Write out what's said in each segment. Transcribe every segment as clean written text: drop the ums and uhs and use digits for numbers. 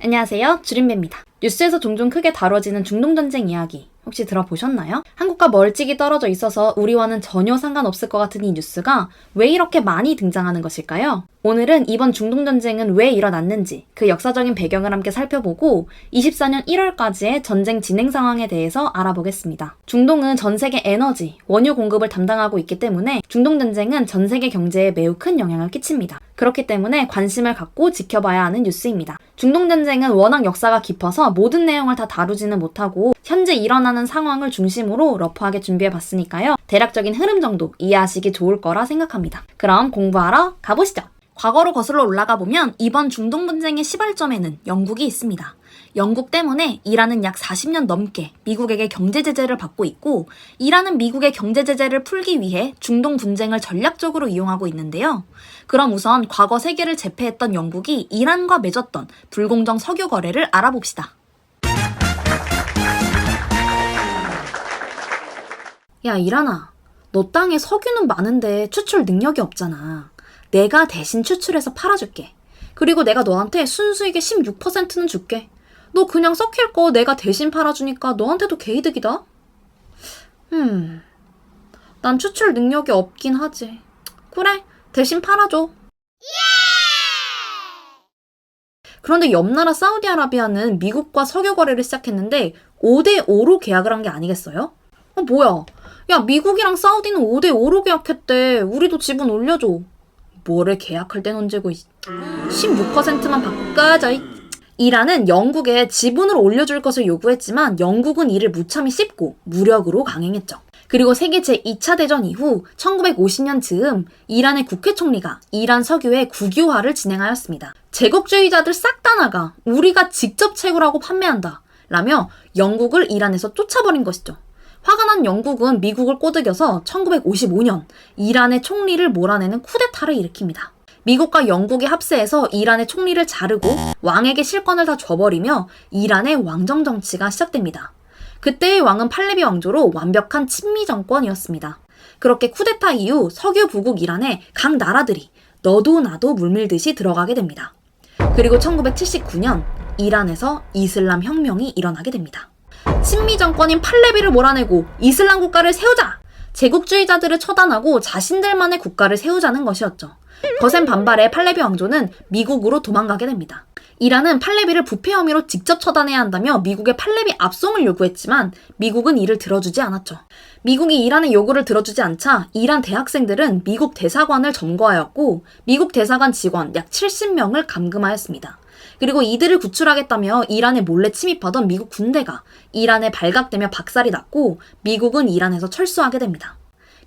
안녕하세요. 주린배입니다. 뉴스에서 종종 크게 다뤄지는 중동전쟁 이야기 혹시 들어보셨나요? 한국과 멀찍이 떨어져 있어서 우리와는 전혀 상관없을 것 같은 이 뉴스가 왜 이렇게 많이 등장하는 것일까요? 오늘은 이번 중동전쟁은 왜 일어났는지 그 역사적인 배경을 함께 살펴보고 24년 1월까지의 전쟁 진행 상황에 대해서 알아보겠습니다. 중동은 전 세계 에너지, 원유 공급을 담당하고 있기 때문에 중동전쟁은 전 세계 경제에 매우 큰 영향을 끼칩니다. 그렇기 때문에 관심을 갖고 지켜봐야 하는 뉴스입니다. 중동전쟁은 워낙 역사가 깊어서 모든 내용을 다 다루지는 못하고 현재 일어나는 상황을 중심으로 러프하게 준비해봤으니까요. 대략적인 흐름 정도 이해하시기 좋을 거라 생각합니다. 그럼 공부하러 가보시죠. 과거로 거슬러 올라가 보면 이번 중동 분쟁의 시발점에는 영국이 있습니다. 영국 때문에 이란은 약 40년 넘게 미국에게 경제 제재를 받고 있고, 이란은 미국의 경제 제재를 풀기 위해 중동 분쟁을 전략적으로 이용하고 있는데요. 그럼 우선 과거 세계를 제패했던 영국이 이란과 맺었던 불공정 석유 거래를 알아봅시다. 야, 이란아, 너 땅에 석유는 많은데 추출 능력이 없잖아. 내가 대신 추출해서 팔아줄게. 그리고 내가 너한테 순수익의 16%는 줄게. 너 그냥 썩힐 거 내가 대신 팔아주니까 너한테도 개이득이다? 난 추출 능력이 없긴 하지. 그래, 대신 팔아줘. 그런데 옆나라 사우디아라비아는 미국과 석유 거래를 시작했는데 5대5로 계약을 한 게 아니겠어요? 뭐야? 야, 미국이랑 사우디는 5대5로 계약했대. 우리도 지분 올려줘. 뭐를 계약할 땐 언제고 16%만 받고 까자. 이란은 영국에 지분을 올려줄 것을 요구했지만 영국은 이를 무참히 씹고 무력으로 강행했죠. 그리고 세계 제2차 대전 이후 1950년 즈음 이란의 국회 총리가 이란 석유의 국유화를 진행하였습니다. 제국주의자들 싹 다 나가, 우리가 직접 채굴하고 판매한다 라며 영국을 이란에서 쫓아버린 것이죠. 화가 난 영국은 미국을 꼬드겨서 1955년 이란의 총리를 몰아내는 쿠데타를 일으킵니다. 미국과 영국이 합세해서 이란의 총리를 자르고 왕에게 실권을 다 줘버리며 이란의 왕정 정치가 시작됩니다. 그때의 왕은 팔레비 왕조로 완벽한 친미 정권이었습니다. 그렇게 쿠데타 이후 석유 부국 이란에 각 나라들이 너도 나도 물밀듯이 들어가게 됩니다. 그리고 1979년 이란에서 이슬람 혁명이 일어나게 됩니다. 친미 정권인 팔레비를 몰아내고 이슬람 국가를 세우자! 제국주의자들을 처단하고 자신들만의 국가를 세우자는 것이었죠. 거센 반발에 팔레비 왕조는 미국으로 도망가게 됩니다. 이란은 팔레비를 부패 혐의로 직접 처단해야 한다며 미국의 팔레비 압송을 요구했지만 미국은 이를 들어주지 않았죠. 미국이 이란의 요구를 들어주지 않자 이란 대학생들은 미국 대사관을 점거하였고 미국 대사관 직원 약 70명을 감금하였습니다. 그리고 이들을 구출하겠다며 이란에 몰래 침입하던 미국 군대가 이란에 발각되며 박살이 났고 미국은 이란에서 철수하게 됩니다.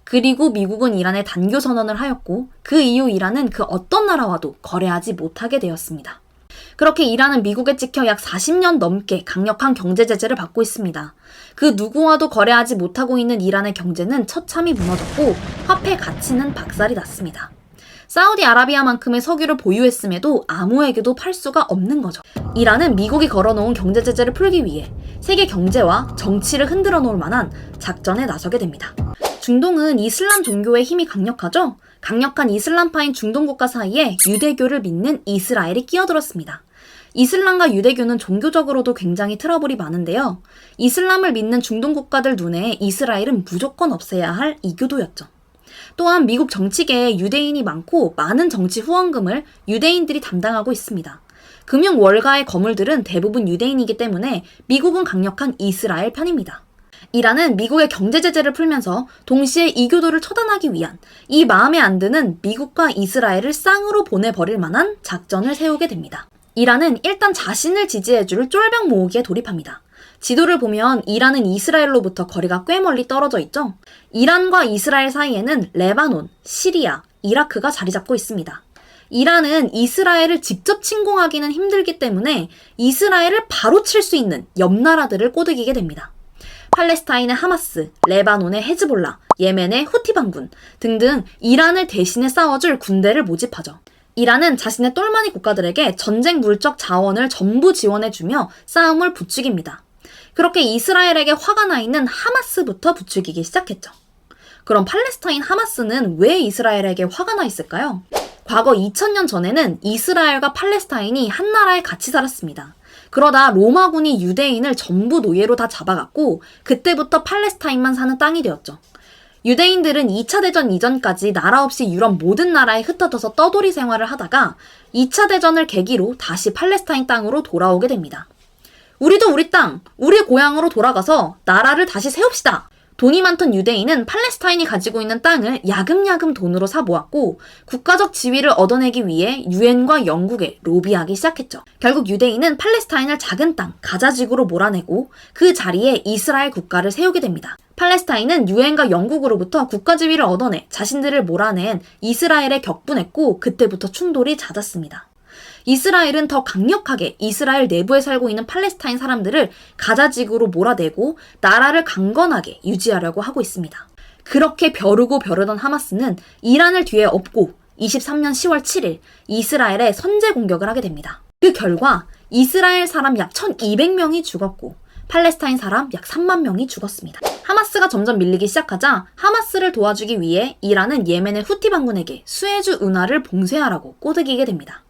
그리고 미국은 이란에 단교 선언을 하였고 그 이후 이란은 그 어떤 나라와도 거래하지 못하게 되었습니다. 그렇게 이란은 미국에 찍혀 약 40년 넘게 강력한 경제 제재를 받고 있습니다. 그 누구와도 거래하지 못하고 있는 이란의 경제는 처참히 무너졌고 화폐 가치는 박살이 났습니다. 사우디아라비아만큼의 석유를 보유했음에도 아무에게도 팔 수가 없는 거죠. 이란은 미국이 걸어놓은 경제 제재를 풀기 위해 세계 경제와 정치를 흔들어 놓을 만한 작전에 나서게 됩니다. 중동은 이슬람 종교의 힘이 강력하죠? 강력한 이슬람파인 중동 국가 사이에 유대교를 믿는 이스라엘이 끼어들었습니다. 이슬람과 유대교는 종교적으로도 굉장히 트러블이 많은데요. 이슬람을 믿는 중동 국가들 눈에 이스라엘은 무조건 없애야 할 이교도였죠. 또한 미국 정치계에 유대인이 많고 많은 정치 후원금을 유대인들이 담당하고 있습니다. 금융 월가의 거물들은 대부분 유대인이기 때문에 미국은 강력한 이스라엘 편입니다. 이란은 미국의 경제 제재를 풀면서 동시에 이교도를 처단하기 위한 이 마음에 안 드는 미국과 이스라엘을 쌍으로 보내버릴 만한 작전을 세우게 됩니다. 이란은 일단 자신을 지지해줄 쫄병 모으기에 돌입합니다. 지도를 보면 이란은 이스라엘로부터 거리가 꽤 멀리 떨어져 있죠. 이란과 이스라엘 사이에는 레바논, 시리아, 이라크가 자리 잡고 있습니다. 이란은 이스라엘을 직접 침공하기는 힘들기 때문에 이스라엘을 바로 칠 수 있는 옆 나라들을 꼬드기게 됩니다. 팔레스타인의 하마스, 레바논의 헤즈볼라, 예멘의 후티 반군 등등 이란을 대신해 싸워줄 군대를 모집하죠. 이란은 자신의 똘마니 국가들에게 전쟁 물적 자원을 전부 지원해주며 싸움을 부추깁니다. 그렇게 이스라엘에게 화가 나 있는 하마스부터 부추기기 시작했죠. 그럼 팔레스타인 하마스는 왜 이스라엘에게 화가 나 있을까요? 과거 2000년 전에는 이스라엘과 팔레스타인이 한 나라에 같이 살았습니다. 그러다 로마군이 유대인을 전부 노예로 다 잡아갔고 그때부터 팔레스타인만 사는 땅이 되었죠. 유대인들은 2차 대전 이전까지 나라 없이 유럽 모든 나라에 흩어져서 떠돌이 생활을 하다가 2차 대전을 계기로 다시 팔레스타인 땅으로 돌아오게 됩니다. 우리도 우리 땅, 우리 고향으로 돌아가서 나라를 다시 세웁시다. 돈이 많던 유대인은 팔레스타인이 가지고 있는 땅을 야금야금 돈으로 사 모았고 국가적 지위를 얻어내기 위해 유엔과 영국에 로비하기 시작했죠. 결국 유대인은 팔레스타인을 작은 땅, 가자지구로 몰아내고 그 자리에 이스라엘 국가를 세우게 됩니다. 팔레스타인은 유엔과 영국으로부터 국가 지위를 얻어내 자신들을 몰아낸 이스라엘에 격분했고 그때부터 충돌이 잦았습니다. 이스라엘은 더 강력하게 이스라엘 내부에 살고 있는 팔레스타인 사람들을 가자지구로 몰아내고 나라를 강건하게 유지하려고 하고 있습니다. 그렇게 벼르고 벼르던 하마스는 이란을 뒤에 업고 23년 10월 7일 이스라엘에 선제 공격을 하게 됩니다. 그 결과 이스라엘 사람 약 1200명이 죽었고 팔레스타인 사람 약 3만 명이 죽었습니다. 하마스가 점점 밀리기 시작하자 하마스를 도와주기 위해 이란은 예멘의 후티 반군에게 수에즈 운하를 봉쇄하라고 꼬드기게 됩니다.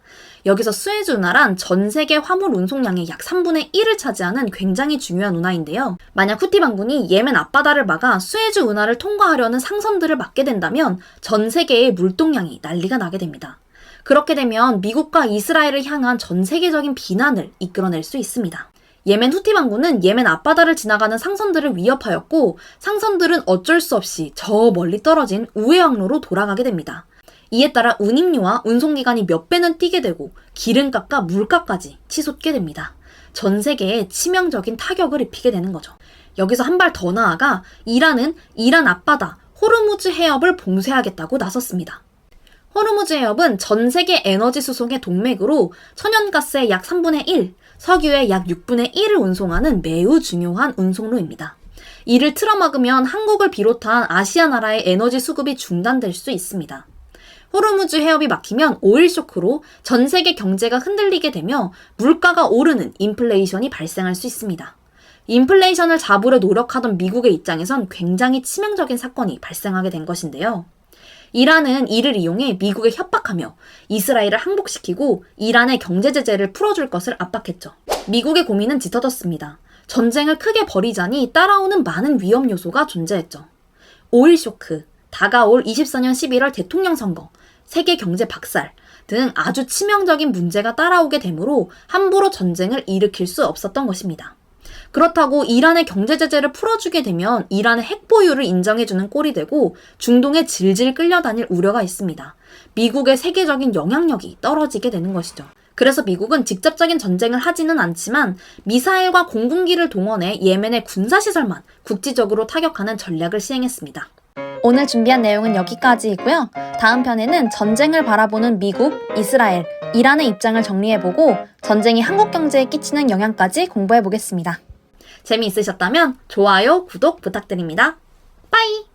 여기서 수에즈 운하란 전 세계 화물 운송량의 약 3분의 1을 차지하는 굉장히 중요한 운하인데요. 만약 후티 반군이 예멘 앞바다를 막아 수에즈 운하를 통과하려는 상선들을 막게 된다면 전 세계의 물동량이 난리가 나게 됩니다. 그렇게 되면 미국과 이스라엘을 향한 전 세계적인 비난을 이끌어낼 수 있습니다. 예멘 후티 반군은 예멘 앞바다를 지나가는 상선들을 위협하였고 상선들은 어쩔 수 없이 저 멀리 떨어진 우회 항로로 돌아가게 됩니다. 이에 따라 운임료와 운송기간이 몇 배는 뛰게 되고 기름값과 물가까지 치솟게 됩니다. 전 세계에 치명적인 타격을 입히게 되는 거죠. 여기서 한 발 더 나아가 이란은 이란 앞바다 호르무즈 해협을 봉쇄하겠다고 나섰습니다. 호르무즈 해협은 전 세계 에너지 수송의 동맥으로 천연가스의 약 3분의 1, 석유의 약 6분의 1을 운송하는 매우 중요한 운송로입니다. 이를 틀어막으면 한국을 비롯한 아시아 나라의 에너지 수급이 중단될 수 있습니다. 호르무즈 해협이 막히면 오일 쇼크로 전 세계 경제가 흔들리게 되며 물가가 오르는 인플레이션이 발생할 수 있습니다. 인플레이션을 잡으려 노력하던 미국의 입장에선 굉장히 치명적인 사건이 발생하게 된 것인데요. 이란은 이를 이용해 미국에 협박하며 이스라엘을 항복시키고 이란의 경제 제재를 풀어줄 것을 압박했죠. 미국의 고민은 짙어졌습니다. 전쟁을 크게 벌이자니 따라오는 많은 위험 요소가 존재했죠. 오일 쇼크, 다가올 24년 11월 대통령 선거, 세계 경제 박살 등 아주 치명적인 문제가 따라오게 되므로 함부로 전쟁을 일으킬 수 없었던 것입니다. 그렇다고 이란의 경제 제재를 풀어주게 되면 이란의 핵 보유를 인정해주는 꼴이 되고 중동에 질질 끌려다닐 우려가 있습니다. 미국의 세계적인 영향력이 떨어지게 되는 것이죠. 그래서 미국은 직접적인 전쟁을 하지는 않지만 미사일과 공군기를 동원해 예멘의 군사시설만 국지적으로 타격하는 전략을 시행했습니다. 오늘 준비한 내용은 여기까지이고요. 다음 편에는 전쟁을 바라보는 미국, 이스라엘, 이란의 입장을 정리해보고 전쟁이 한국 경제에 끼치는 영향까지 공부해보겠습니다. 재미있으셨다면 좋아요, 구독 부탁드립니다. 빠이!